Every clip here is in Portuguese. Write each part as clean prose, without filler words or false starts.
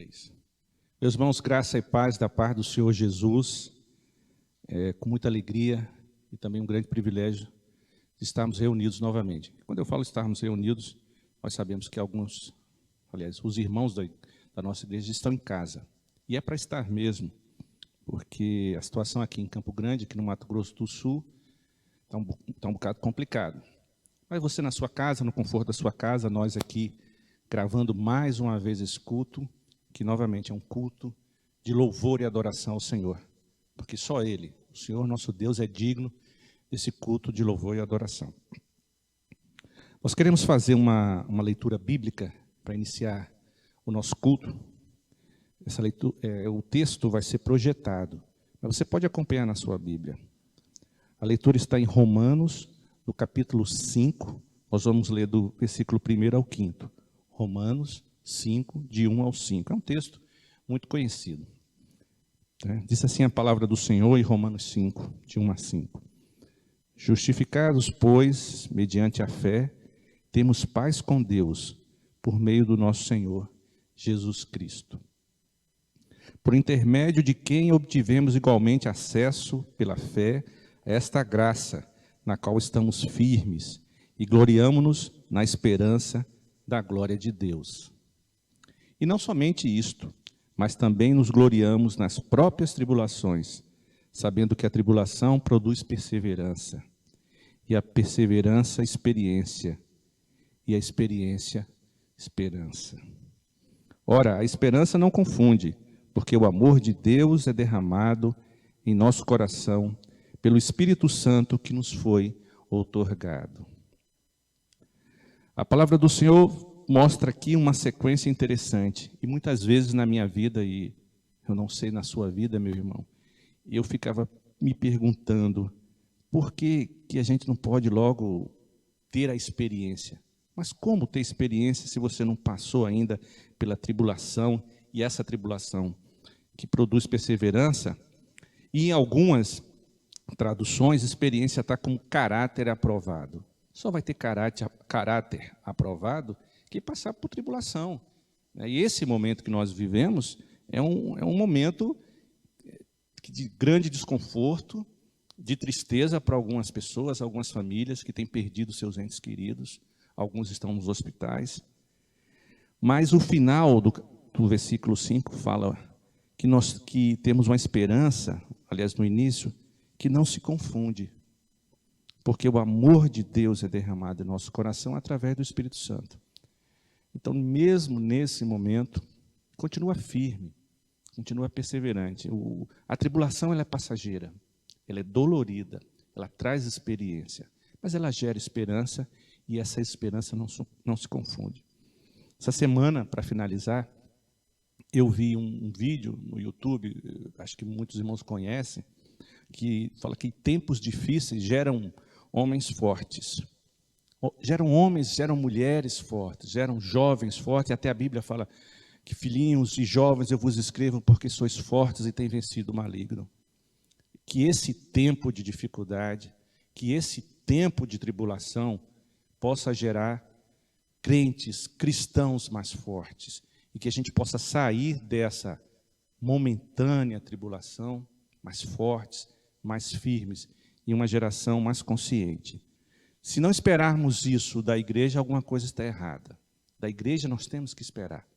3. Meus irmãos, graça e paz da parte do Senhor Jesus, com muita alegria e também um grande privilégio de estarmos reunidos novamente. Quando eu falo estarmos reunidos, nós sabemos que os irmãos da nossa igreja estão em casa. E é para estar mesmo, porque a situação aqui em Campo Grande, aqui no Mato Grosso do Sul, está um bocado complicado. Mas você na sua casa, no conforto da sua casa, nós aqui gravando mais uma vez esse culto, que novamente é um culto de louvor e adoração ao Senhor, porque só Ele, o Senhor nosso Deus, é digno desse culto de louvor e adoração. Nós queremos fazer uma leitura bíblica para iniciar o nosso culto. Essa leitura, o texto vai ser projetado, mas você pode acompanhar na sua Bíblia. A leitura está em Romanos, no capítulo 5, nós vamos ler do versículo 1 ao 5º. Romanos 5, de 1 ao 5. É um texto muito conhecido. Diz assim a palavra do Senhor em Romanos 5, de 1 a 5. Justificados, pois, mediante a fé, temos paz com Deus, por meio do nosso Senhor, Jesus Cristo. Por intermédio de quem obtivemos igualmente acesso, pela fé, a esta graça, na qual estamos firmes, e gloriamo-nos na esperança da glória de Deus. E não somente isto, mas também nos gloriamos nas próprias tribulações, sabendo que a tribulação produz perseverança, e a perseverança, experiência, e a experiência, esperança. Ora, a esperança não confunde, porque o amor de Deus é derramado em nosso coração pelo Espírito Santo que nos foi outorgado. A palavra do Senhor mostra aqui uma sequência interessante. E muitas vezes na minha vida, e eu não sei na sua vida, meu irmão, eu ficava me perguntando por que a gente não pode logo ter a experiência. Mas como ter experiência se você não passou ainda pela tribulação, e essa tribulação que produz perseverança? E em algumas traduções, experiência está com caráter aprovado. Só vai ter caráter aprovado que passar por tribulação. E esse momento que nós vivemos é um momento de grande desconforto, de tristeza para algumas pessoas, algumas famílias que têm perdido seus entes queridos, alguns estão nos hospitais. Mas o final do versículo 5 fala que temos uma esperança, aliás, no início, que não se confunde, porque o amor de Deus é derramado em nosso coração através do Espírito Santo. Então, mesmo nesse momento, continua firme, continua perseverante. A tribulação ela é passageira, ela é dolorida, ela traz experiência, mas ela gera esperança e essa esperança não se confunde. Essa semana, para finalizar, eu vi um vídeo no YouTube, acho que muitos irmãos conhecem, que fala que tempos difíceis geram homens fortes. Geram mulheres fortes, geram jovens fortes, e até a Bíblia fala que filhinhos e jovens eu vos escrevo porque sois fortes e têm vencido o maligno. Que esse tempo de dificuldade, que esse tempo de tribulação possa gerar crentes, cristãos mais fortes, e que a gente possa sair dessa momentânea tribulação mais fortes, mais firmes, e uma geração mais consciente. Se não esperarmos isso da igreja, alguma coisa está errada. Da igreja nós temos que esperar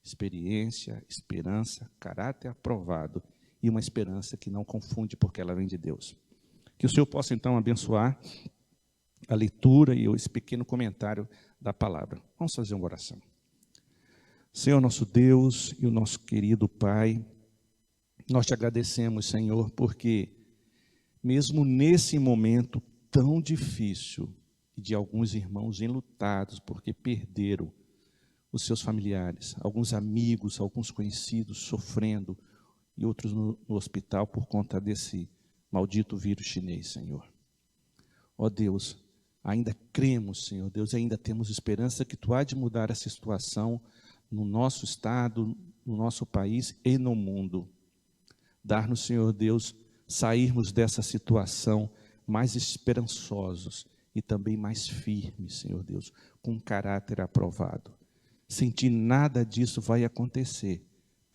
experiência, esperança, caráter aprovado e uma esperança que não confunde porque ela vem de Deus. Que o Senhor possa então abençoar a leitura e esse pequeno comentário da palavra. Vamos fazer uma oração. Senhor nosso Deus e o nosso querido Pai, nós te agradecemos, Senhor, porque mesmo nesse momento tão difícil, de alguns irmãos enlutados porque perderam os seus familiares, alguns amigos, alguns conhecidos sofrendo, e outros no hospital por conta desse maldito vírus chinês, Senhor. Ó Deus, ainda cremos, Senhor Deus, e ainda temos esperança que Tu há de mudar essa situação no nosso estado, no nosso país e no mundo. Dar-nos, Senhor Deus, sairmos dessa situação mais esperançosos e também mais firmes, Senhor Deus, com um caráter aprovado. Sem Ti nada disso vai acontecer,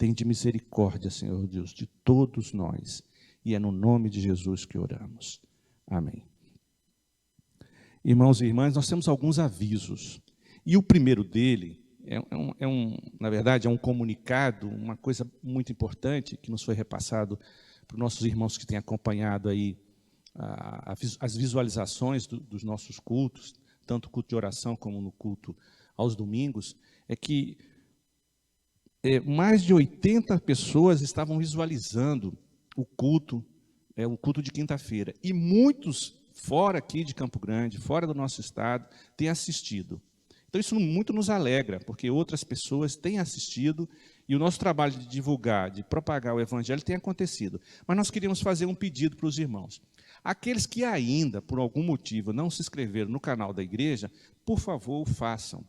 Tende misericórdia, Senhor Deus, de todos nós. E é no nome de Jesus que oramos. Amém. Irmãos e irmãs, nós temos alguns avisos. E o primeiro dele na verdade, é um comunicado, uma coisa muito importante que nos foi repassado para os nossos irmãos que têm acompanhado aí as visualizações dos nossos cultos, tanto o culto de oração como no culto aos domingos, é que mais de 80 pessoas estavam visualizando o culto de quinta-feira. E muitos fora aqui de Campo Grande, fora do nosso estado, têm assistido. Então, isso muito nos alegra, porque outras pessoas têm assistido e o nosso trabalho de divulgar, de propagar o Evangelho tem acontecido. Mas nós queríamos fazer um pedido para os irmãos. Aqueles que ainda, por algum motivo, não se inscreveram no canal da igreja, por favor, o façam.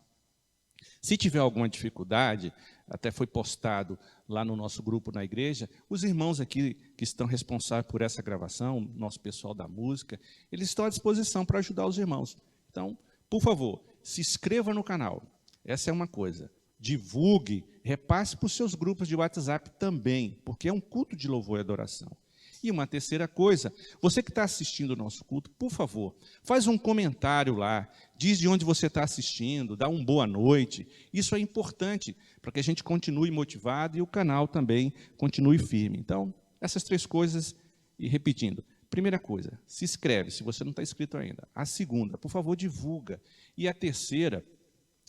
Se tiver alguma dificuldade, até foi postado lá no nosso grupo na igreja, os irmãos aqui que estão responsáveis por essa gravação, nosso pessoal da música, eles estão à disposição para ajudar os irmãos. Então, por favor, se inscreva no canal. Essa é uma coisa. Divulgue, repasse para os seus grupos de WhatsApp também, porque é um culto de louvor e adoração. E uma terceira coisa, você que está assistindo o nosso culto, por favor, faz um comentário lá, diz de onde você está assistindo, dá uma boa noite. Isso é importante para que a gente continue motivado e o canal também continue firme. Então, essas três coisas, e repetindo. Primeira coisa, se inscreve, se você não está inscrito ainda. A segunda, por favor, divulga. E a terceira,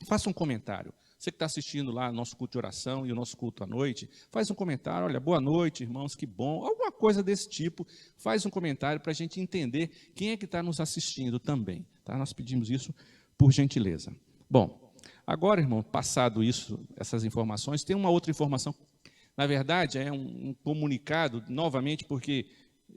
faça um comentário. Você que está assistindo lá o nosso culto de oração e o nosso culto à noite, faz um comentário, olha, boa noite, irmãos, que bom. Alguma coisa desse tipo, faz um comentário para a gente entender quem é que está nos assistindo também. Tá? Nós pedimos isso por gentileza. Bom, agora, irmão, passado isso, essas informações, tem uma outra informação. Na verdade, é um comunicado, novamente, porque,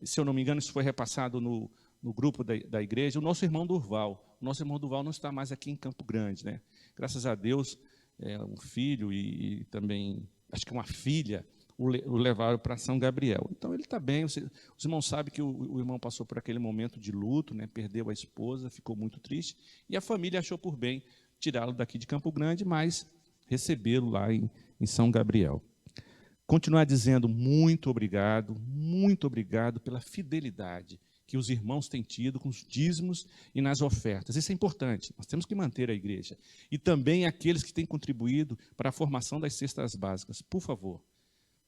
se eu não me engano, isso foi repassado no grupo da igreja, o nosso irmão Durval. O nosso irmão Durval não está mais aqui em Campo Grande, né? Graças a Deus, um filho e também, acho que uma filha, o levaram para São Gabriel. Então, ele está bem. Os irmãos sabem que o irmão passou por aquele momento de luto, né? Perdeu a esposa, ficou muito triste, e a família achou por bem tirá-lo daqui de Campo Grande, mas recebê-lo lá em São Gabriel. Continuar dizendo muito obrigado pela fidelidade que os irmãos têm tido com os dízimos e nas ofertas. Isso é importante, nós temos que manter a igreja. E também aqueles que têm contribuído para a formação das cestas básicas. Por favor,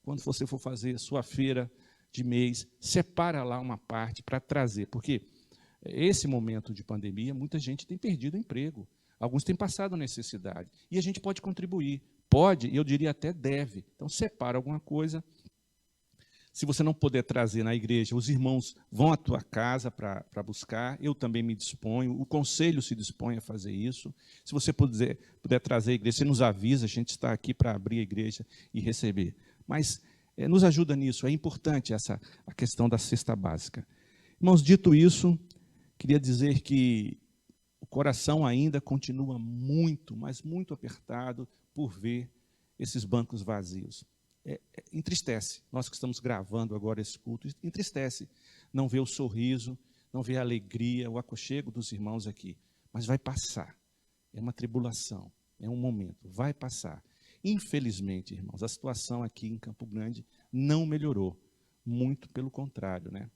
quando você for fazer sua feira de mês, separa lá uma parte para trazer, porque esse momento de pandemia, muita gente tem perdido o emprego, alguns têm passado necessidade, e a gente pode contribuir. Pode, e eu diria até deve. Então, separa alguma coisa. Se você não puder trazer na igreja, os irmãos vão à tua casa para buscar. Eu também me disponho, o conselho se dispõe a fazer isso. Se você puder trazer a igreja, você nos avisa, a gente está aqui para abrir a igreja e receber. Mas nos ajuda nisso, é importante a questão da cesta básica. Irmãos, dito isso, queria dizer que o coração ainda continua muito, mas muito apertado por ver esses bancos vazios. Entristece, nós que estamos gravando agora esse culto, entristece não ver o sorriso, não ver a alegria, o aconchego dos irmãos aqui. Mas vai passar, é uma tribulação, é um momento, vai passar. Infelizmente, irmãos, a situação aqui em Campo Grande não melhorou, muito pelo contrário, né?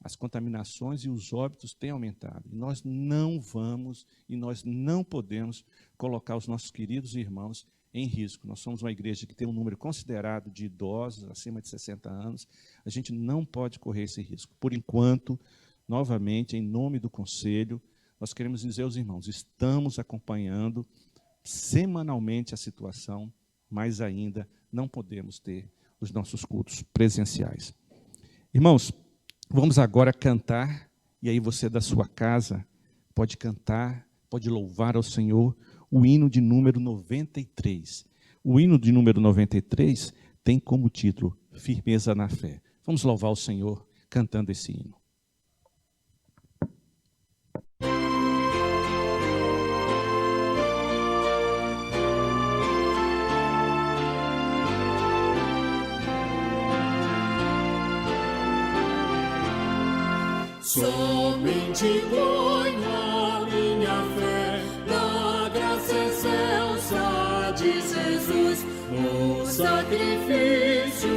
As contaminações e os óbitos têm aumentado. E nós não vamos e nós não podemos colocar os nossos queridos irmãos em risco. Nós somos uma igreja que tem um número considerado de idosos, acima de 60 anos. A gente não pode correr esse risco. Por enquanto, novamente, em nome do Conselho, nós queremos dizer aos irmãos, estamos acompanhando semanalmente a situação, mas ainda não podemos ter os nossos cultos presenciais. Irmãos, vamos agora cantar, e aí você da sua casa pode cantar, pode louvar ao Senhor o hino de número 93. O hino de número 93 tem como título Firmeza na Fé. Vamos louvar o Senhor cantando esse hino. Somente ponho a minha fé na graça excelsa diz Jesus, no sacrifício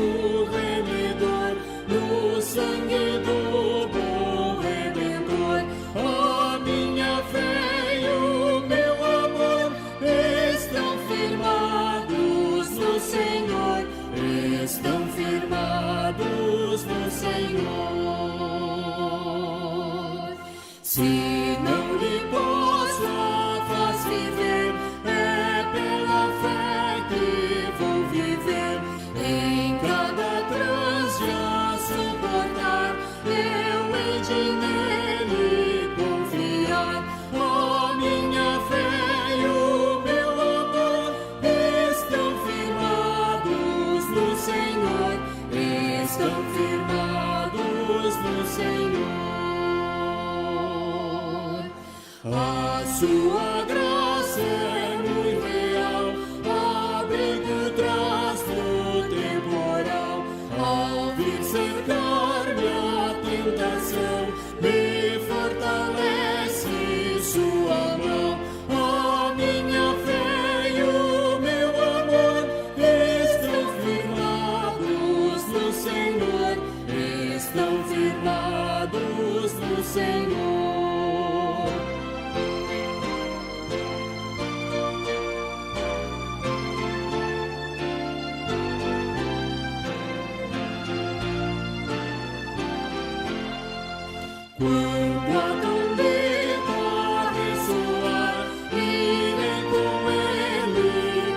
remidor, no sangue do bom Redentor. A minha fé e o meu amor estão firmados no Senhor, estão firmados no Senhor. Se não lhe pôs a faz viver, é pela fé que vou viver. Em cada transe a suportar, eu hei de nele confiar. A minha fé e o meu amor estão firmados no Senhor, estão firmados no Senhor. A sua graça é muito real, abrigo traz do temporal. Ao vir cercar-me a tentação, me fortalece sua mão. A minha fé e o meu amor estão firmados no Senhor, estão firmados no Senhor. Quando a trombeta ressoar, irei com ele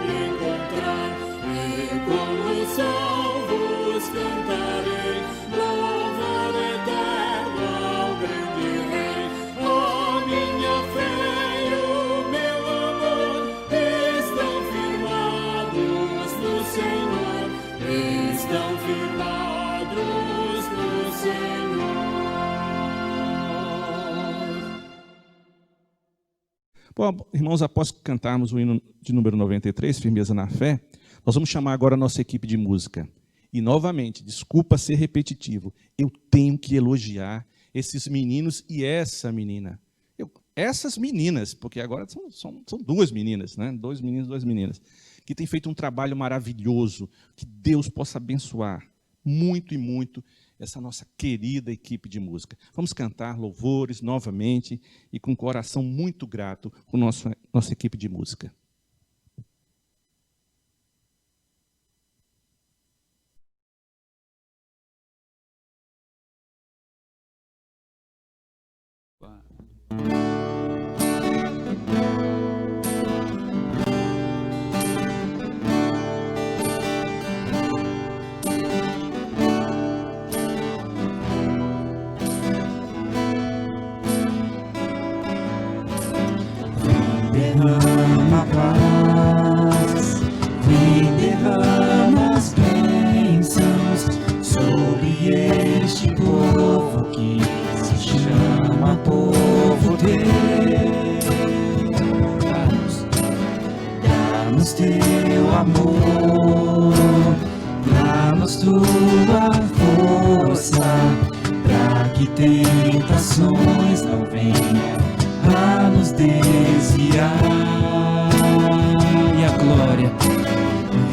me encontrar, e com os salvos cantarei, louvor eterno ao grande Rei. A minha fé e o meu amor estão firmados no Senhor, estão firmados no Senhor. Bom, irmãos, após cantarmos o hino de número 93, Firmeza na Fé, nós vamos chamar agora a nossa equipe de música. E, novamente, desculpa ser repetitivo, eu tenho que elogiar esses meninos e essa menina. Essas meninas, porque agora são duas meninas, né? 2 meninos, 2 meninas, que têm feito um trabalho maravilhoso, que Deus possa abençoar muito e muito essa nossa querida equipe de música. Vamos cantar louvores novamente e com um coração muito grato com nossa equipe de música. Derrama a paz, vem derrama as bênçãos sobre este povo que se chama povo teu. Dá-nos teu amor, dá-nos tua força, para que tentações não venham a nos desviar.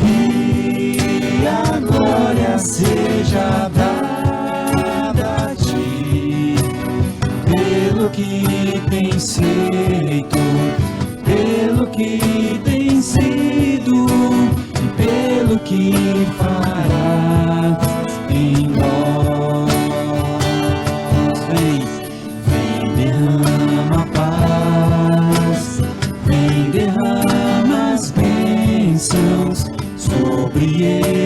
E a glória seja dada a ti, pelo que tens feito, pelo que tens sido e pelo que farás em nós. Vem, derrama a paz, vem, derrama as bênçãos sobre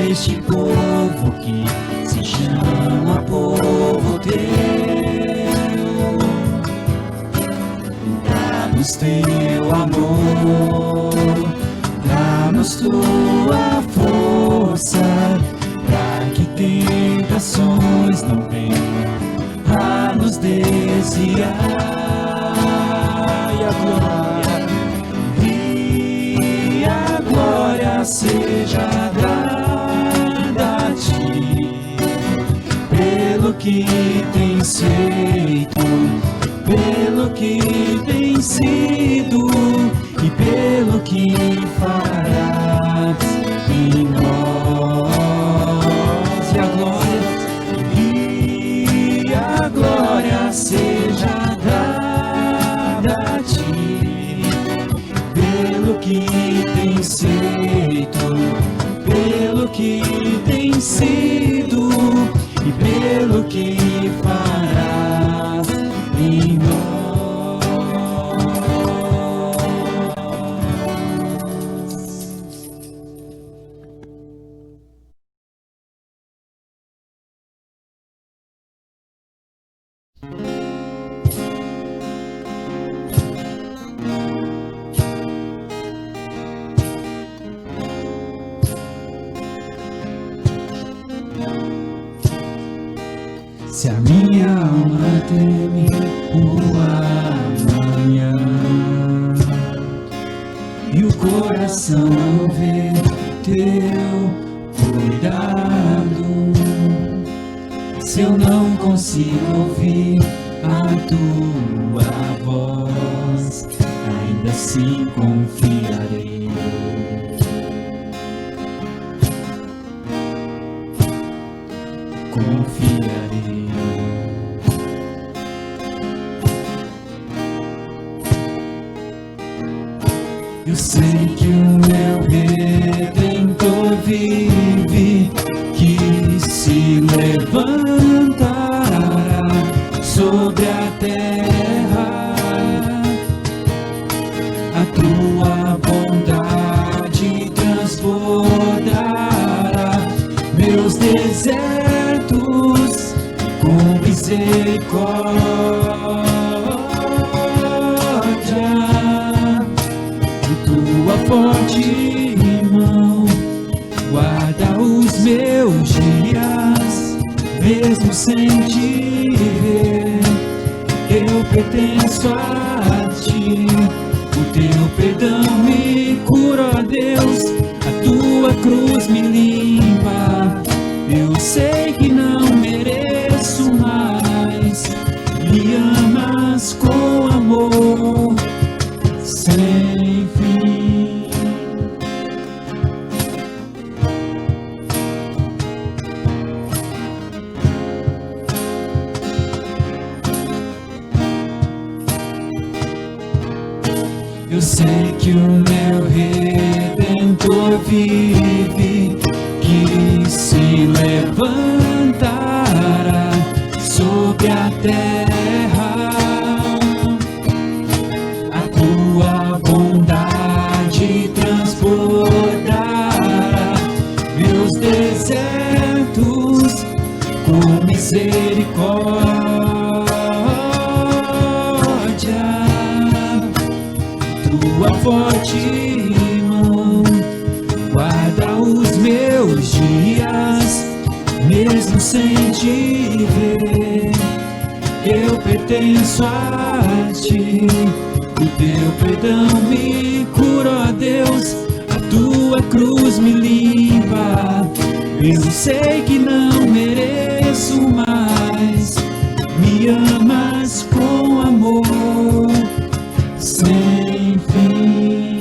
este povo que se chama povo teu. Dá-nos teu amor, dá-nos tua força, para que tentações não venham a nos desviar. E a glória seja dada a ti, pelo que tens feito, pelo que tens sido e pelo que farás. que tens feito, pelo que tens sido e pelo que farás em nós. Se a minha alma teme o amanhã e o coração não vê teu cuidado, se eu não consigo ouvir a tua voz, ainda assim confiarei. Confiarei. Eu sei que o meu Redentor vive, que se levantará sobre a terra. A tua bondade transbordará meus desertos com misericórdia. Tua forte mão guarda os meus dias, mesmo sem te ver. Eu pertenço a ti, o teu perdão me cura, ó Deus, a tua cruz me limpa. Eu sei que não mereço mais, me amas com amor sem fim. Eu sei que o meu Redentor vive, que se levantará sobre a terra. A tua bondade transbordará meus desertos com misericórdia. Tua forte mão guarda os meus dias, mesmo sem te ver. Eu pertenço a ti, o teu perdão me cura, ó Deus, a tua cruz me limpa. Eu sei que não mereço mais, me amas com amor sem fim.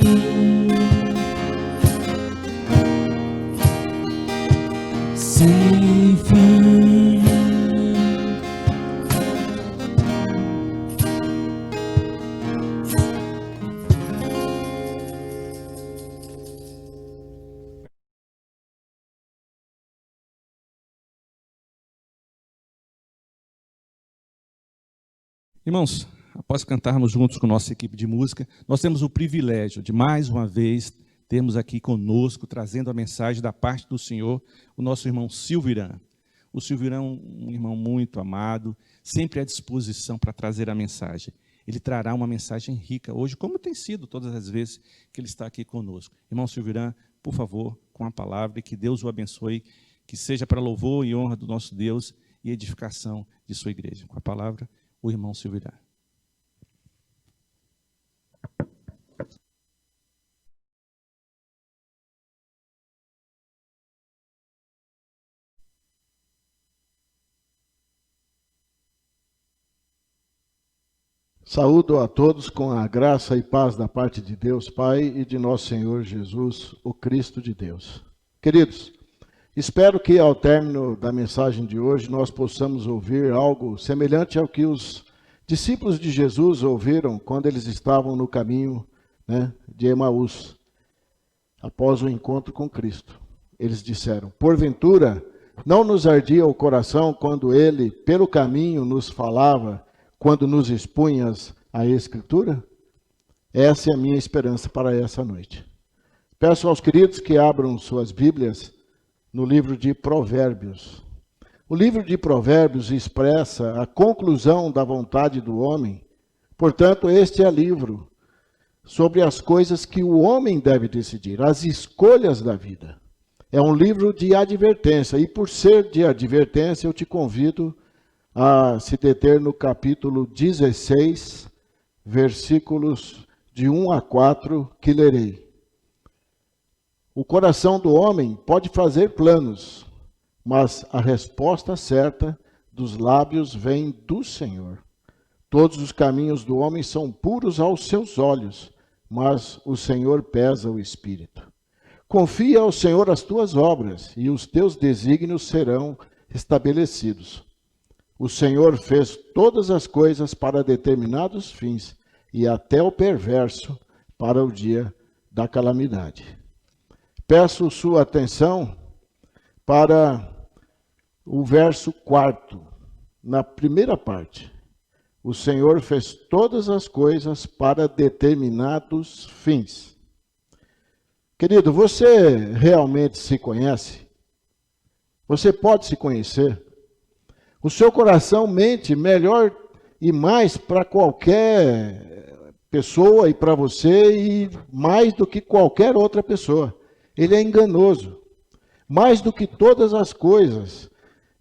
Sem fim. Irmãos, após cantarmos juntos com nossa equipe de música, nós temos o privilégio de, mais uma vez, termos aqui conosco, trazendo a mensagem da parte do Senhor, o nosso irmão Silvio Irã. O Silvio Irã é um irmão muito amado, sempre à disposição para trazer a mensagem. Ele trará uma mensagem rica hoje, como tem sido todas as vezes que ele está aqui conosco. Irmão Silvio Irã, por favor, com a palavra, e que Deus o abençoe, que seja para louvor e honra do nosso Deus e edificação de sua igreja. Com a palavra, o irmão Silvio Irã. Saúdo a todos com a graça e paz da parte de Deus Pai e de nosso Senhor Jesus, o Cristo de Deus. Queridos, espero que ao término da mensagem de hoje nós possamos ouvir algo semelhante ao que os discípulos de Jesus ouviram quando eles estavam no caminho, de Emaús. após o encontro com Cristo. Eles disseram: porventura, não nos ardia o coração quando ele, pelo caminho, nos falava, quando nos expunhas a Escritura? Essa é a minha esperança para essa noite. Peço aos queridos que abram suas Bíblias no livro de Provérbios. O livro de Provérbios expressa a conclusão da vontade do homem. Portanto, este é o livro sobre as coisas que o homem deve decidir, as escolhas da vida. É um livro de advertência, e por ser de advertência, eu te convido a se deter no capítulo 16, versículos de 1 a 4, que lerei. O coração do homem pode fazer planos, mas a resposta certa dos lábios vem do Senhor. Todos os caminhos do homem são puros aos seus olhos, mas o Senhor pesa o espírito. Confia ao Senhor as tuas obras, e os teus desígnios serão estabelecidos. O Senhor fez todas as coisas para determinados fins, e até o perverso para o dia da calamidade. Peço sua atenção para o verso 4, na primeira parte. O Senhor fez todas as coisas para determinados fins. Querido, você realmente se conhece? Você pode se conhecer? O seu coração mente melhor e mais para qualquer pessoa e para você, e mais do que qualquer outra pessoa. Ele é enganoso. Mais do que todas as coisas,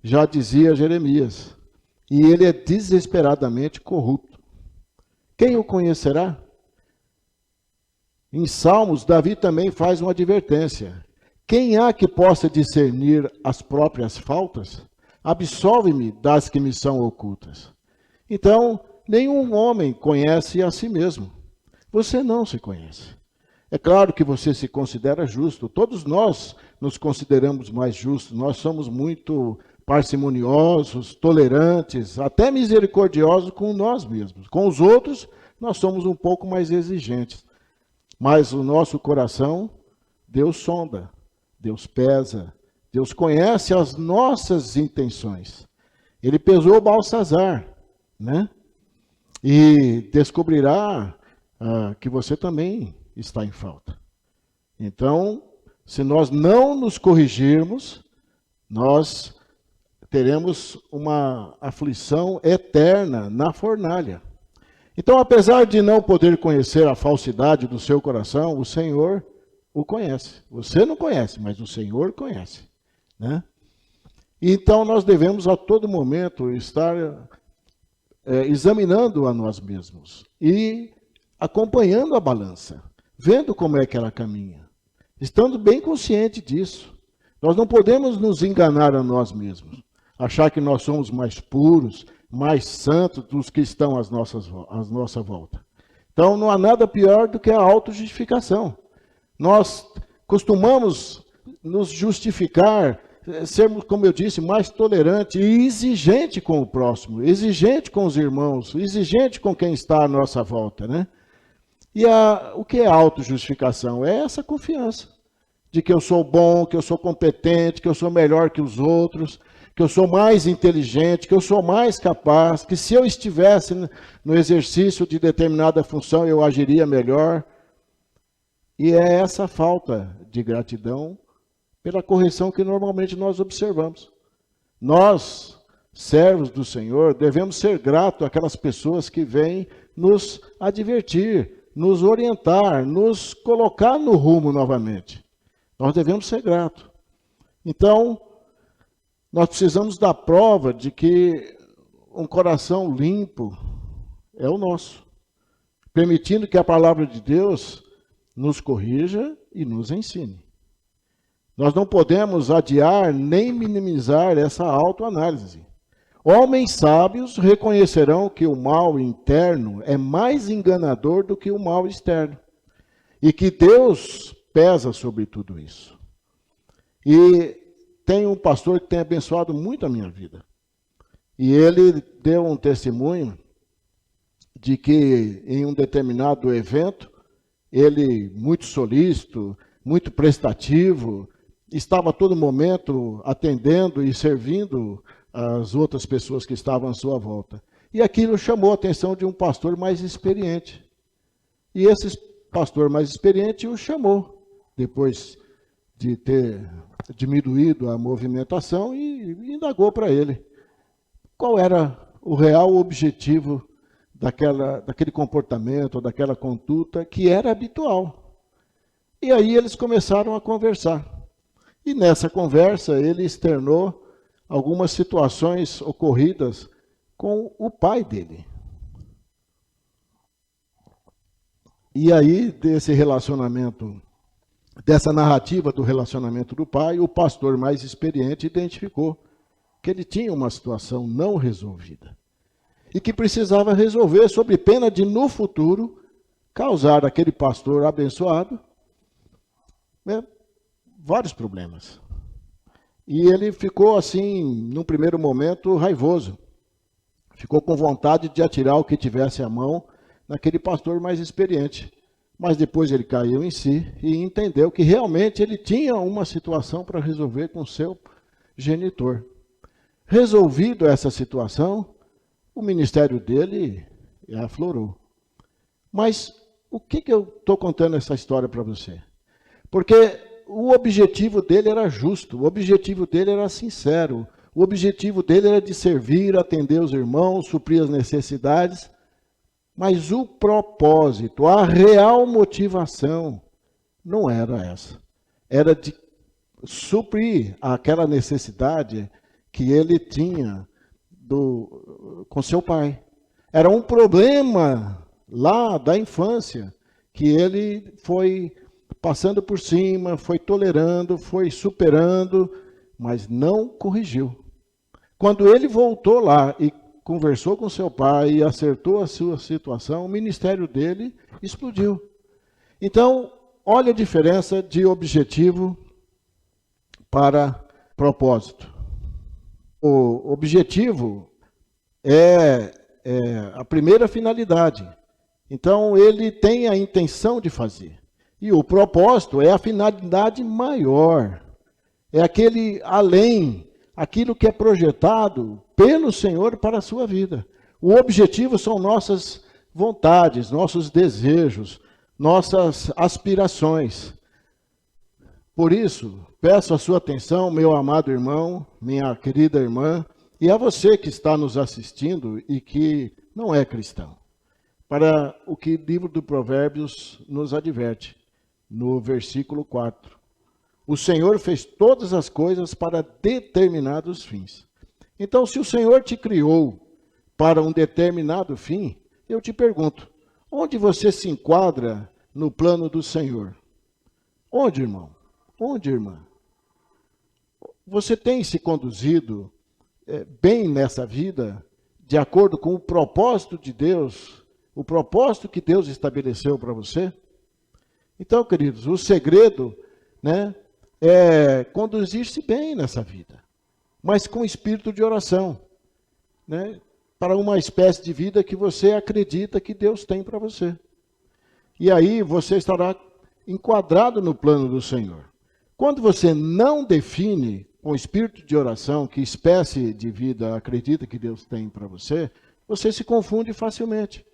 já dizia Jeremias. E ele é desesperadamente corrupto. Quem o conhecerá? Em Salmos, Davi também faz uma advertência. Quem há que possa discernir as próprias faltas? Absolve-me das que me são ocultas. Então, nenhum homem conhece a si mesmo. Você não se conhece. É claro que você se considera justo. Todos nós nos consideramos mais justos. Nós somos muito parcimoniosos, tolerantes, até misericordiosos com nós mesmos. Com os outros, nós somos um pouco mais exigentes. Mas o nosso coração, Deus sonda, Deus pesa, Deus conhece as nossas intenções. Ele pesou Balsazar, né? E descobrirá que você também está em falta. Então, se nós não nos corrigirmos, nós teremos uma aflição eterna na fornalha. Então, apesar de não poder conhecer a falsidade do seu coração, o Senhor o conhece. Você não conhece, mas o Senhor conhece, né? Então, nós devemos a todo momento estar examinando a nós mesmos e acompanhando a balança, vendo como é que ela caminha, estando bem consciente disso. Nós não podemos nos enganar a nós mesmos, achar que nós somos mais puros, mais santos dos que estão à nossa volta. Então, não há nada pior do que a autojustificação. Nós costumamos nos justificar, sermos, como eu disse, mais tolerantes e exigente com o próximo, exigente com os irmãos, exigente com quem está à nossa volta, né? E o que é autojustificação? É essa confiança de que eu sou bom, que eu sou competente, que eu sou melhor que os outros, que eu sou mais inteligente, que eu sou mais capaz, que se eu estivesse no exercício de determinada função, eu agiria melhor. E é essa falta de gratidão pela correção que normalmente nós observamos. Nós, servos do Senhor, devemos ser gratos àquelas pessoas que vêm nos advertir, nos orientar, nos colocar no rumo novamente. Nós devemos ser gratos. Então, nós precisamos da prova de que um coração limpo é o nosso, permitindo que a palavra de Deus nos corrija e nos ensine. Nós não podemos adiar nem minimizar essa autoanálise. Homens sábios reconhecerão que o mal interno é mais enganador do que o mal externo, e que Deus pesa sobre tudo isso. E tem um pastor que tem abençoado muito a minha vida. E ele deu um testemunho de que em um determinado evento, ele, muito solícito, muito prestativo, estava a todo momento atendendo e servindo as outras pessoas que estavam à sua volta. E aquilo chamou a atenção de um pastor mais experiente. E esse pastor mais experiente o chamou, depois de ter diminuído a movimentação, e indagou para ele qual era o real objetivo daquele comportamento, daquela conduta que era habitual. E aí eles começaram a conversar. E nessa conversa ele externou algumas situações ocorridas com o pai dele. E aí, desse relacionamento, dessa narrativa do relacionamento do pai, o pastor mais experiente identificou que ele tinha uma situação não resolvida e que precisava resolver sob pena de, no futuro, causar àquele pastor abençoado, né, vários problemas. E ele ficou assim, num primeiro momento, raivoso. Ficou com vontade de atirar o que tivesse à mão naquele pastor mais experiente. Mas depois ele caiu em si e entendeu que realmente ele tinha uma situação para resolver com seu genitor. Resolvido essa situação, o ministério dele aflorou. Mas o que eu estou contando essa história para você? Porque o objetivo dele era justo, o objetivo dele era sincero, o objetivo dele era de servir, atender os irmãos, suprir as necessidades, mas o propósito, a real motivação não era essa. Era de suprir aquela necessidade que ele tinha com seu pai. Era um problema lá da infância que ele foi passando por cima, foi tolerando, foi superando, mas não corrigiu. Quando ele voltou lá e conversou com seu pai e acertou a sua situação, o ministério dele explodiu. Então, olha a diferença de objetivo para propósito. O objetivo é a primeira finalidade. Então, ele tem a intenção de fazer. E o propósito é a finalidade maior. É aquele além, aquilo que é projetado pelo Senhor para a sua vida. O objetivo são nossas vontades, nossos desejos, nossas aspirações. Por isso, peço a sua atenção, meu amado irmão, minha querida irmã, e a você que está nos assistindo e que não é cristão, para o que o livro do Provérbios nos adverte, no versículo 4. O Senhor fez todas as coisas para determinados fins. Então, se o Senhor te criou para um determinado fim, eu te pergunto, onde você se enquadra no plano do Senhor? Onde, irmão? Onde, irmã? Você tem se conduzido bem nessa vida, de acordo com o propósito de Deus, o propósito que Deus estabeleceu para você? Então, queridos, o segredo, né, é conduzir-se bem nessa vida, mas com espírito de oração, né, para uma espécie de vida que você acredita que Deus tem para você. E aí você estará enquadrado no plano do Senhor. Quando você não define com espírito de oração que espécie de vida acredita que Deus tem para você, você se confunde facilmente.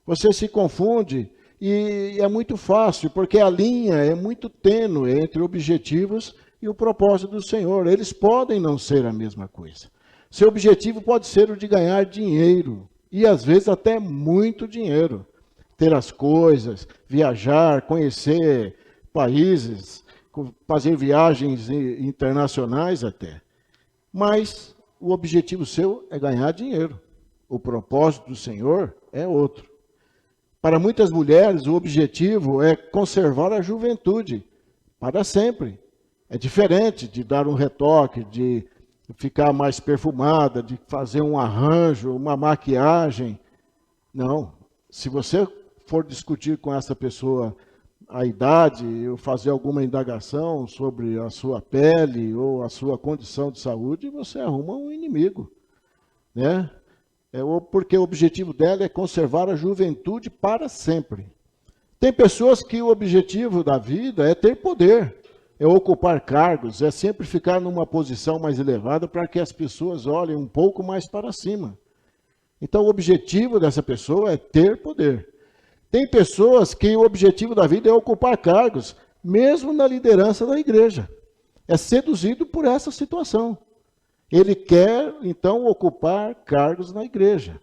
Você se confunde e é muito fácil, porque a linha é muito tênue entre objetivos e o propósito do Senhor. Eles podem não ser a mesma coisa. Seu objetivo pode ser o de ganhar dinheiro, e às vezes até muito dinheiro. Ter as coisas, viajar, conhecer países, fazer viagens internacionais até. Mas o objetivo seu é ganhar dinheiro. O propósito do Senhor é outro. Para muitas mulheres, o objetivo é conservar a juventude para sempre. É diferente de dar um retoque, de ficar mais perfumada, de fazer um arranjo, uma maquiagem. Não. Se você for discutir com essa pessoa a idade, ou fazer alguma indagação sobre a sua pele ou a sua condição de saúde, você arruma um inimigo, né? Porque o objetivo dela é conservar a juventude para sempre. Tem pessoas que o objetivo da vida é ter poder, é ocupar cargos, é sempre ficar numa posição mais elevada para que as pessoas olhem um pouco mais para cima. Então, o objetivo dessa pessoa é ter poder. Tem pessoas que o objetivo da vida é ocupar cargos, mesmo na liderança da igreja. É seduzido por essa situação. Ele quer, então, ocupar cargos na igreja.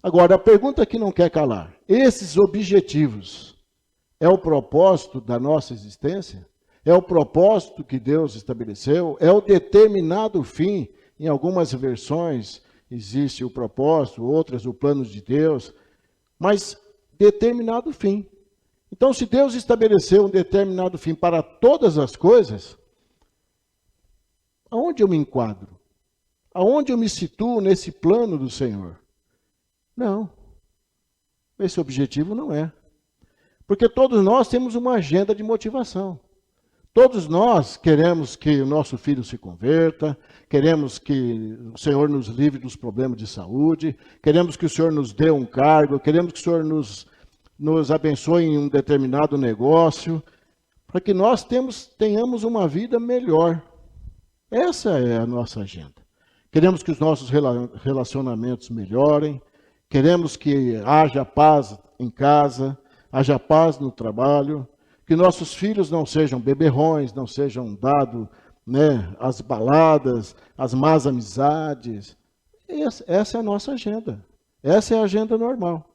Agora, a pergunta que não quer calar: esses objetivos é o propósito da nossa existência? É o propósito que Deus estabeleceu? É o determinado fim? Em algumas versões existe o propósito, outras o plano de Deus, mas determinado fim. Então, se Deus estabeleceu um determinado fim para todas as coisas, aonde eu me enquadro? Aonde eu me situo nesse plano do Senhor? Não. Esse objetivo não é. Porque todos nós temos uma agenda de motivação. Todos nós queremos que o nosso filho se converta, queremos que o Senhor nos livre dos problemas de saúde, queremos que o Senhor nos dê um cargo, queremos que o Senhor nos abençoe em um determinado negócio, para que nós tenhamos uma vida melhor. Essa é a nossa agenda. Queremos que os nossos relacionamentos melhorem, queremos que haja paz em casa, haja paz no trabalho, que nossos filhos não sejam beberrões, não sejam dados, às baladas, às más amizades. Essa é a nossa agenda. Essa é a agenda normal.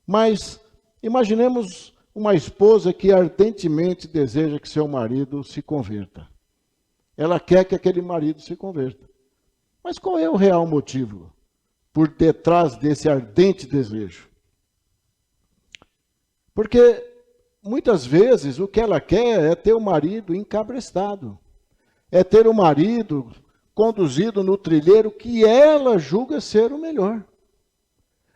Mas imaginemos uma esposa que ardentemente deseja que seu marido se converta. Ela quer que aquele marido se converta. Mas qual é o real motivo por detrás desse ardente desejo? Porque muitas vezes o que ela quer é ter o marido encabrestado, é ter o marido conduzido no trilheiro que ela julga ser o melhor.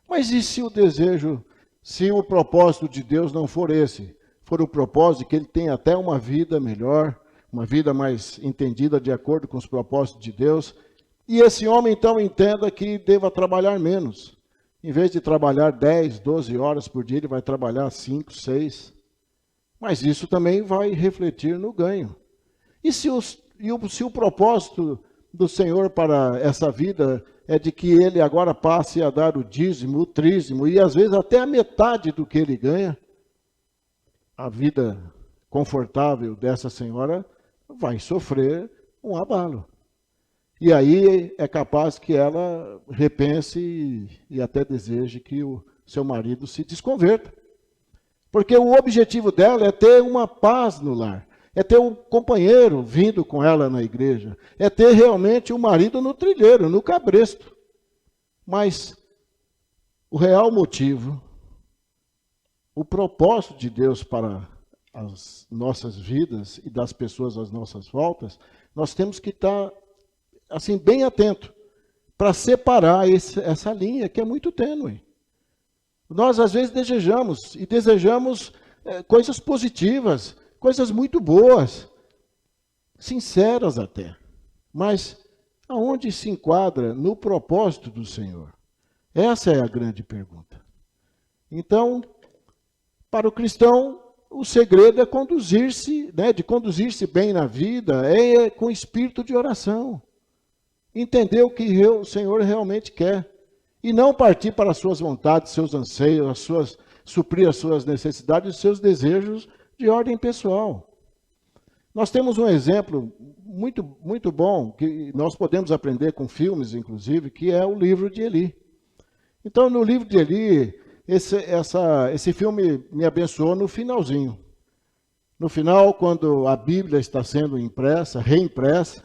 Mas e se o desejo, se o propósito de Deus não for esse, for o propósito que ele tenha até uma vida melhor, uma vida mais entendida de acordo com os propósitos de Deus, e esse homem então entenda que deva trabalhar menos. Em vez de trabalhar 10, 12 horas por dia, ele vai trabalhar 5, 6. Mas isso também vai refletir no ganho. E se o propósito do Senhor para essa vida é de que ele agora passe a dar o dízimo, o trízimo, e às vezes até a metade do que ele ganha, a vida confortável dessa senhora vai sofrer um abalo. E aí é capaz que ela repense e até deseje que o seu marido se desconverta. Porque o objetivo dela é ter uma paz no lar, é ter um companheiro vindo com ela na igreja, é ter realmente um marido no trilheiro, no cabresto. Mas o real motivo, o propósito de Deus para as nossas vidas e das pessoas às nossas voltas, nós temos que estar assim, bem atento para separar essa linha que é muito tênue. Nós, às vezes, desejamos coisas positivas, coisas muito boas, sinceras até. Mas aonde se enquadra no propósito do Senhor? Essa é a grande pergunta. Então, para o cristão, o segredo é conduzir-se, de conduzir-se bem na vida, é com espírito de oração. Entender o que o Senhor realmente quer. E não partir para as suas vontades, seus anseios, suprir as suas necessidades, os seus desejos de ordem pessoal. Nós temos um exemplo muito, muito bom, que nós podemos aprender com filmes, inclusive, que é o livro de Eli. Então, no livro de Eli, esse filme me abençoou no finalzinho. No final, quando a Bíblia está sendo reimpressa,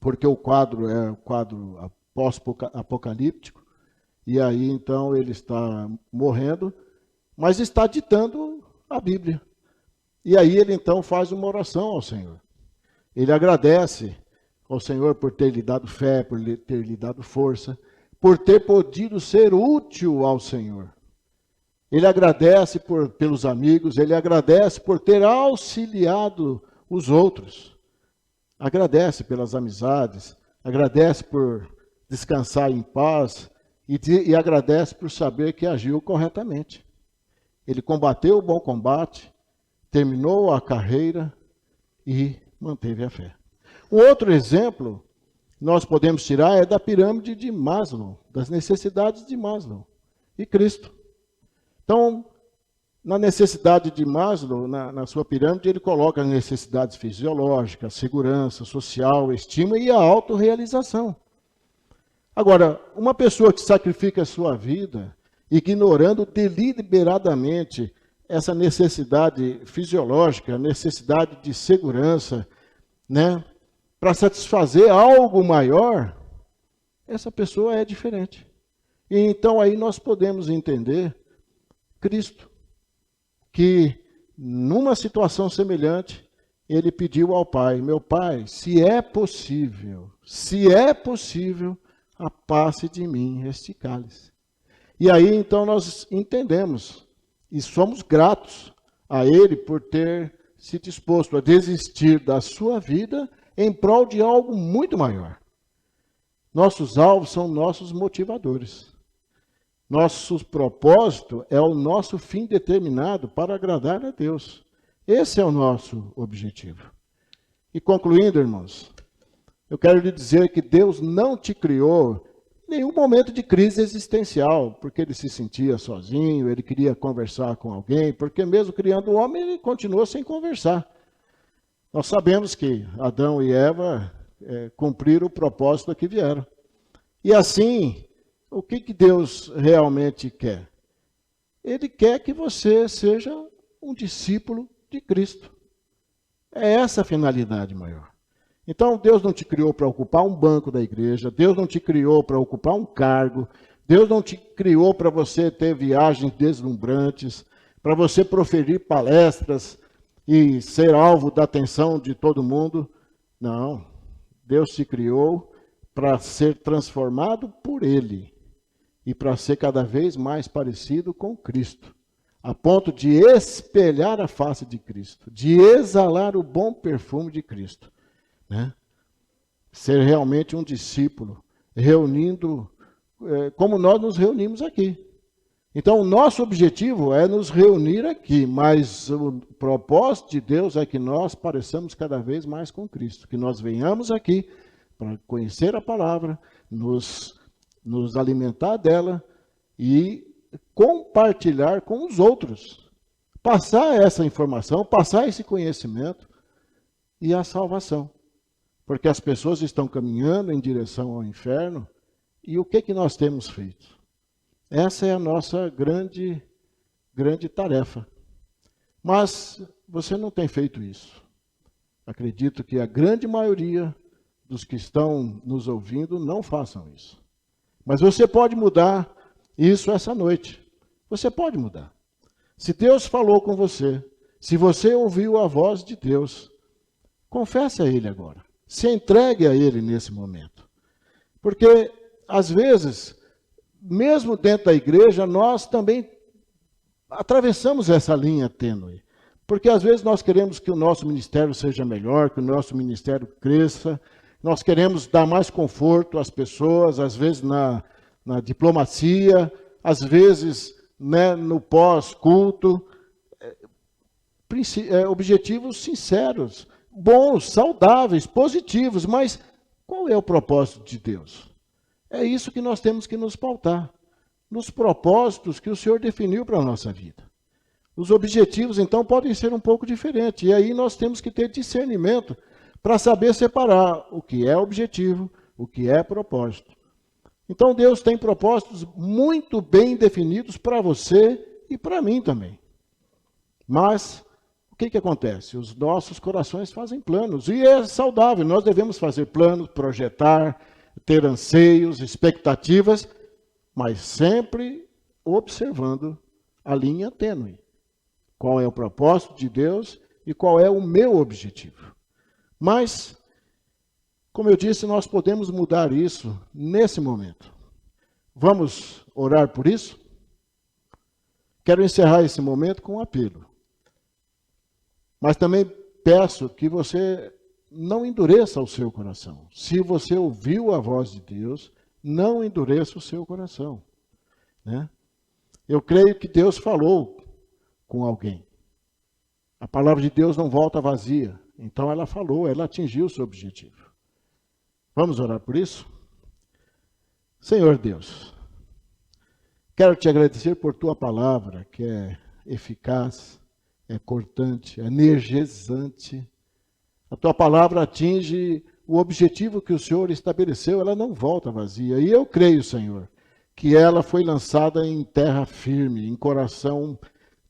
porque o quadro é o quadro pós-apocalíptico, e aí então ele está morrendo, mas está ditando a Bíblia. E aí ele então faz uma oração ao Senhor. Ele agradece ao Senhor por ter lhe dado fé, por ter lhe dado força, por ter podido ser útil ao Senhor. Ele agradece pelos amigos, ele agradece por ter auxiliado os outros. Agradece pelas amizades, agradece por descansar em paz e agradece por saber que agiu corretamente. Ele combateu o bom combate, terminou a carreira e manteve a fé. Um outro exemplo nós podemos tirar é da pirâmide de Maslow, das necessidades de Maslow e Cristo. Então, na necessidade de Maslow, na sua pirâmide, ele coloca as necessidades fisiológicas, segurança, social, estima e a autorrealização. Agora, uma pessoa que sacrifica a sua vida, ignorando deliberadamente essa necessidade fisiológica, necessidade de segurança, né, para satisfazer algo maior, essa pessoa é diferente. E então aí nós podemos entender Cristo, que numa situação semelhante, ele pediu ao Pai, meu Pai, se é possível, apasse de mim este cálice. E aí então nós entendemos e somos gratos a ele por ter se disposto a desistir da sua vida em prol de algo muito maior. Nossos alvos são nossos motivadores. Nosso propósito é o nosso fim determinado para agradar a Deus. Esse é o nosso objetivo. E concluindo, irmãos, eu quero lhe dizer que Deus não te criou em nenhum momento de crise existencial, porque ele se sentia sozinho, ele queria conversar com alguém, porque mesmo criando o homem, ele continuou sem conversar. Nós sabemos que Adão e Eva cumpriram o propósito a que vieram. E assim, o que Deus realmente quer? Ele quer que você seja um discípulo de Cristo. É essa a finalidade maior. Então, Deus não te criou para ocupar um banco da igreja, Deus não te criou para ocupar um cargo, Deus não te criou para você ter viagens deslumbrantes, para você proferir palestras e ser alvo da atenção de todo mundo. Não. Deus te criou para ser transformado por Ele e para ser cada vez mais parecido com Cristo, a ponto de espelhar a face de Cristo, de exalar o bom perfume de Cristo, né? Ser realmente um discípulo, reunindo, como nós nos reunimos aqui. Então, o nosso objetivo é nos reunir aqui, mas o propósito de Deus é que nós pareçamos cada vez mais com Cristo, que nós venhamos aqui para conhecer a palavra, nos alimentar dela e compartilhar com os outros. Passar essa informação, passar esse conhecimento e a salvação. Porque as pessoas estão caminhando em direção ao inferno e o que nós temos feito? Essa é a nossa grande tarefa. Mas você não tem feito isso. Acredito que a grande maioria dos que estão nos ouvindo não façam isso. Mas você pode mudar isso essa noite. Você pode mudar. Se Deus falou com você, se você ouviu a voz de Deus, confesse a Ele agora. Se entregue a Ele nesse momento. Porque, às vezes, mesmo dentro da igreja, nós também atravessamos essa linha tênue. Porque, às vezes, nós queremos que o nosso ministério seja melhor, que o nosso ministério cresça. Nós queremos dar mais conforto às pessoas, às vezes na diplomacia, às vezes, né, no pós-culto. Objetivos sinceros, bons, saudáveis, positivos, mas qual é o propósito de Deus? É isso que nós temos que nos pautar, nos propósitos que o Senhor definiu para a nossa vida. Os objetivos, então, podem ser um pouco diferentes, e aí nós temos que ter discernimento para saber separar o que é objetivo, o que é propósito. Então, Deus tem propósitos muito bem definidos para você e para mim também. Mas o que acontece? Os nossos corações fazem planos, e é saudável, nós devemos fazer planos, projetar, ter anseios, expectativas, mas sempre observando a linha tênue. Qual é o propósito de Deus e qual é o meu objetivo. Mas, como eu disse, nós podemos mudar isso nesse momento. Vamos orar por isso? Quero encerrar esse momento com um apelo. Mas também peço que você não endureça o seu coração. Se você ouviu a voz de Deus, não endureça o seu coração, né? Eu creio que Deus falou com alguém. A palavra de Deus não volta vazia. Então ela falou, ela atingiu o seu objetivo. Vamos orar por isso? Senhor Deus, quero te agradecer por tua palavra, que é eficaz, é cortante, é energizante. A tua palavra atinge o objetivo que o Senhor estabeleceu, ela não volta vazia. E eu creio, Senhor, que ela foi lançada em terra firme, em coração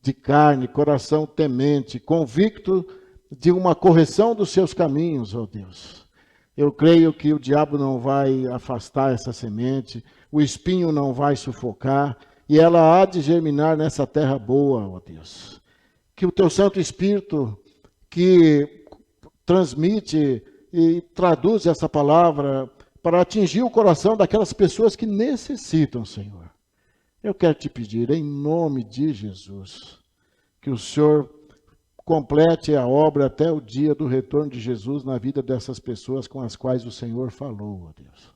de carne, coração temente, convicto de uma correção dos seus caminhos, ó Deus. Eu creio que o diabo não vai afastar essa semente, o espinho não vai sufocar, e ela há de germinar nessa terra boa, ó Deus. Que o teu Santo Espírito, que transmite e traduz essa palavra para atingir o coração daquelas pessoas que necessitam, Senhor. Eu quero te pedir, em nome de Jesus, que o Senhor complete a obra até o dia do retorno de Jesus na vida dessas pessoas com as quais o Senhor falou, ó Deus.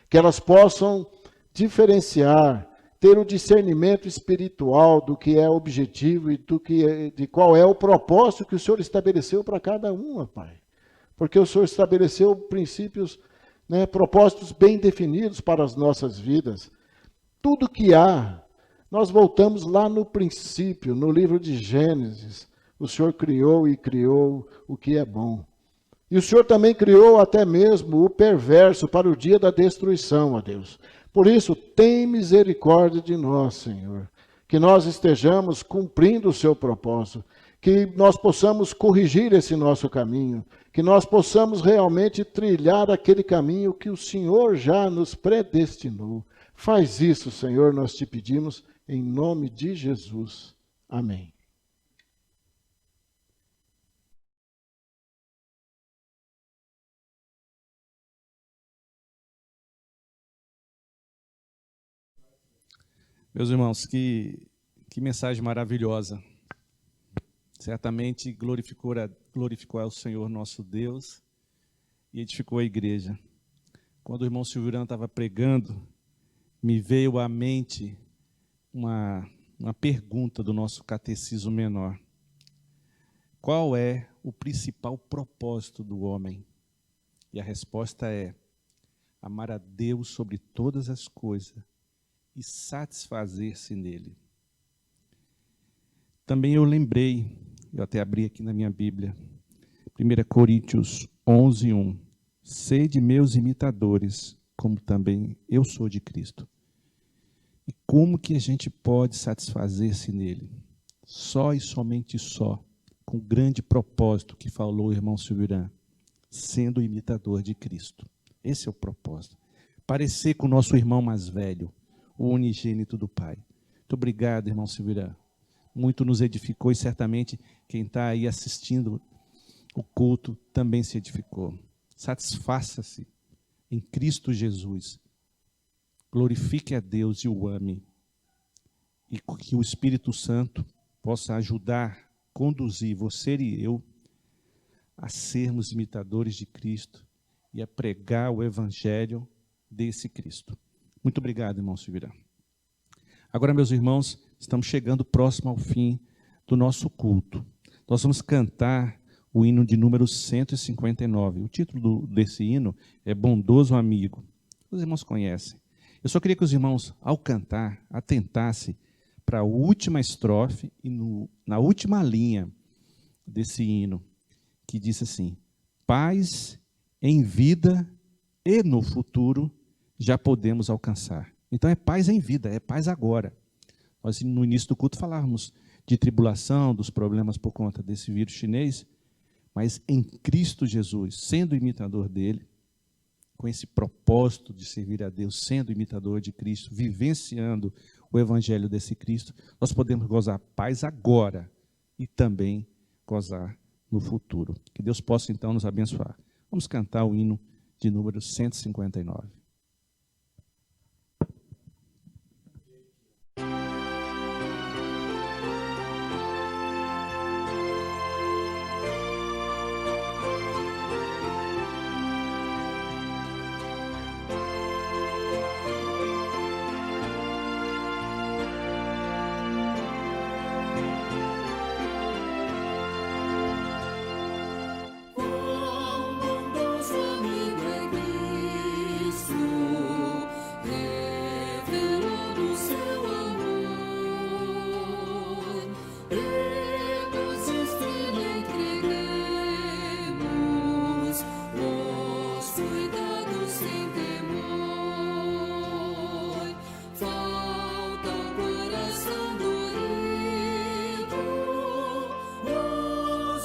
Que elas possam diferenciar, ter o discernimento espiritual do que é objetivo e de qual é o propósito que o Senhor estabeleceu para cada uma, Pai. Porque o Senhor estabeleceu princípios, propósitos bem definidos para as nossas vidas. Tudo que há, nós voltamos lá no princípio, no livro de Gênesis. O Senhor criou e criou o que é bom. E o Senhor também criou até mesmo o perverso para o dia da destruição, ó Deus. Por isso, tem misericórdia de nós, Senhor. Que nós estejamos cumprindo o seu propósito. Que nós possamos corrigir esse nosso caminho. Que nós possamos realmente trilhar aquele caminho que o Senhor já nos predestinou. Faz isso, Senhor, nós te pedimos, em nome de Jesus. Amém. Meus irmãos, que mensagem maravilhosa. Certamente glorificou ao Senhor nosso Deus e edificou a igreja. Quando o irmão Silvirão estava pregando, me veio à mente uma pergunta do nosso catecismo menor. Qual é o principal propósito do homem? E a resposta é: amar a Deus sobre todas as coisas e satisfazer-se nele. Também eu lembrei, eu até abri aqui na minha Bíblia, 1 Coríntios 11:1. Sede meus imitadores, como também eu sou de Cristo. E como que a gente pode satisfazer-se nele? Só e somente só, com o grande propósito que falou o irmão Silvirão, sendo imitador de Cristo. Esse é o propósito. Parecer com o nosso irmão mais velho, o unigênito do Pai. Muito obrigado, irmão Silvirão. Muito nos edificou e certamente quem está aí assistindo o culto também se edificou. Satisfaça-se em Cristo Jesus. Glorifique a Deus e o ame. E que o Espírito Santo possa ajudar, conduzir você e eu a sermos imitadores de Cristo e a pregar o Evangelho desse Cristo. Muito obrigado, irmão Silvirão. Agora, meus irmãos, estamos chegando próximo ao fim do nosso culto. Nós vamos cantar o hino de número 159. O título desse hino é Bondoso Amigo. Os irmãos conhecem. Eu só queria que os irmãos, ao cantar, atentassem para a última estrofe e na última linha desse hino, que diz assim: paz em vida e no futuro já podemos alcançar. Então é paz em vida, é paz agora. Nós no início do culto falávamos de tribulação, dos problemas por conta desse vírus chinês, mas em Cristo Jesus, sendo imitador dele, com esse propósito de servir a Deus, sendo imitador de Cristo, vivenciando o evangelho desse Cristo, nós podemos gozar paz agora e também gozar no futuro. Que Deus possa então nos abençoar. Vamos cantar o hino de número 159.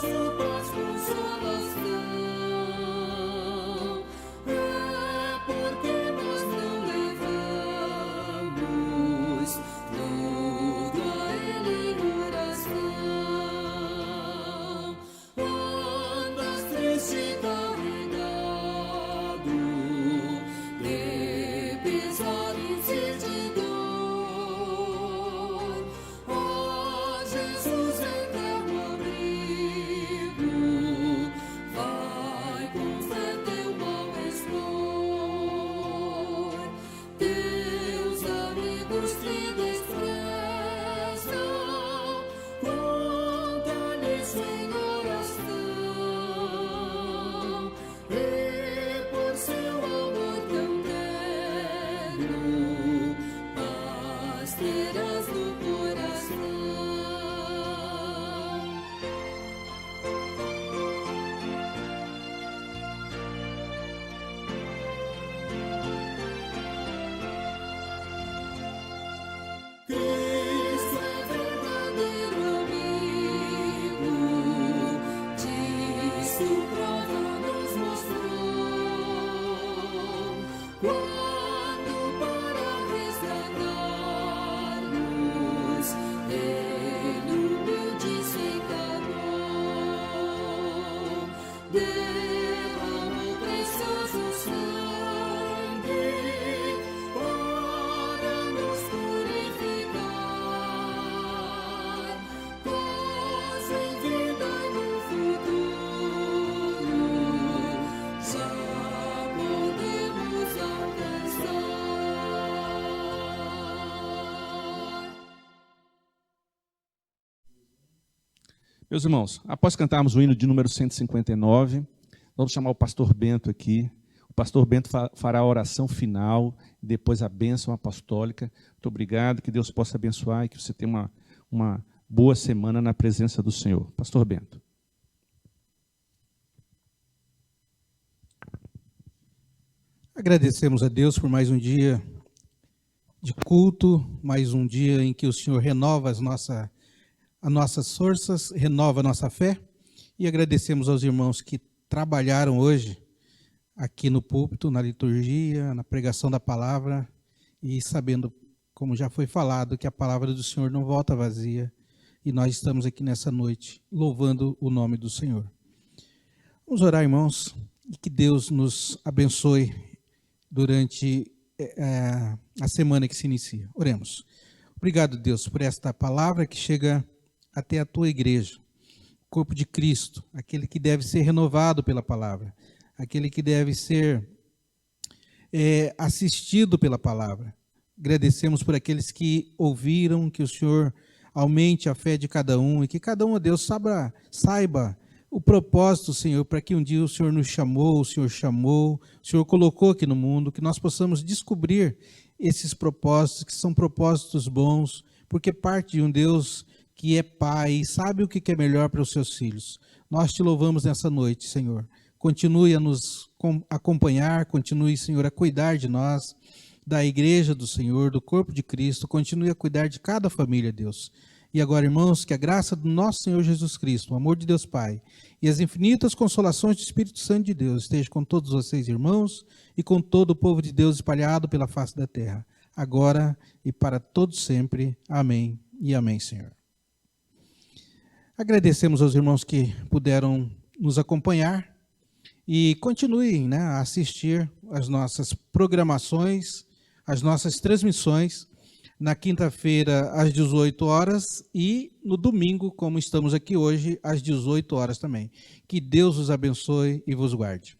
anjo, paz, consolação. É porque nós não levamos tudo a Ele em oração. Andas triste, carregado de pesares e de dor. Ó Jesus, eterno abrigo, vai com fé teu mal expor. Teus amigos te desprezam, conta-lhes em oração. E por seu amor tão terno, paz terás no coração. Cristo é verdadeiro amigo, disso prova nos mostrou. Quando para resgatar-nos, Ele humilde se encarnou, derramou precioso sangue para nos purificar, gozo em vida e no futuro já podemos alcançar. Meus irmãos, após cantarmos o hino de número 159, vamos chamar o pastor Bento aqui. O pastor Bento fará a oração final, e depois a bênção apostólica. Muito obrigado, que Deus possa abençoar e que você tenha uma boa semana na presença do Senhor. Pastor Bento. Agradecemos a Deus por mais um dia de culto, mais um dia em que o Senhor renova as nossas forças, renova a nossa fé, e agradecemos aos irmãos que trabalharam hoje aqui no púlpito, na liturgia, na pregação da palavra, e sabendo, como já foi falado, que a palavra do Senhor não volta vazia, e nós estamos aqui nessa noite louvando o nome do Senhor. Vamos orar, irmãos, e que Deus nos abençoe durante a semana que se inicia. Oremos. Obrigado, Deus, por esta palavra que chega até a tua igreja, o corpo de Cristo, aquele que deve ser renovado pela palavra, aquele que deve ser assistido pela palavra. Agradecemos por aqueles que ouviram, que o Senhor aumente a fé de cada um e que cada um, Deus, saiba o propósito, Senhor, para que um dia o Senhor nos chamou, o Senhor colocou aqui no mundo, que nós possamos descobrir esses propósitos, que são propósitos bons, porque parte de um Deus que é Pai e sabe o que é melhor para os seus filhos. Nós te louvamos nessa noite, Senhor. Continue a nos acompanhar, continue, Senhor, a cuidar de nós, da igreja do Senhor, do corpo de Cristo, continue a cuidar de cada família, Deus. E agora, irmãos, que a graça do nosso Senhor Jesus Cristo, o amor de Deus Pai e as infinitas consolações do Espírito Santo de Deus estejam com todos vocês, irmãos, e com todo o povo de Deus espalhado pela face da terra, agora e para todos sempre. Amém e amém, Senhor. Agradecemos aos irmãos que puderam nos acompanhar e continuem, a assistir às nossas programações, às nossas transmissões, na quinta-feira às 18 horas e no domingo, como estamos aqui hoje, às 18 horas também. Que Deus os abençoe e vos guarde.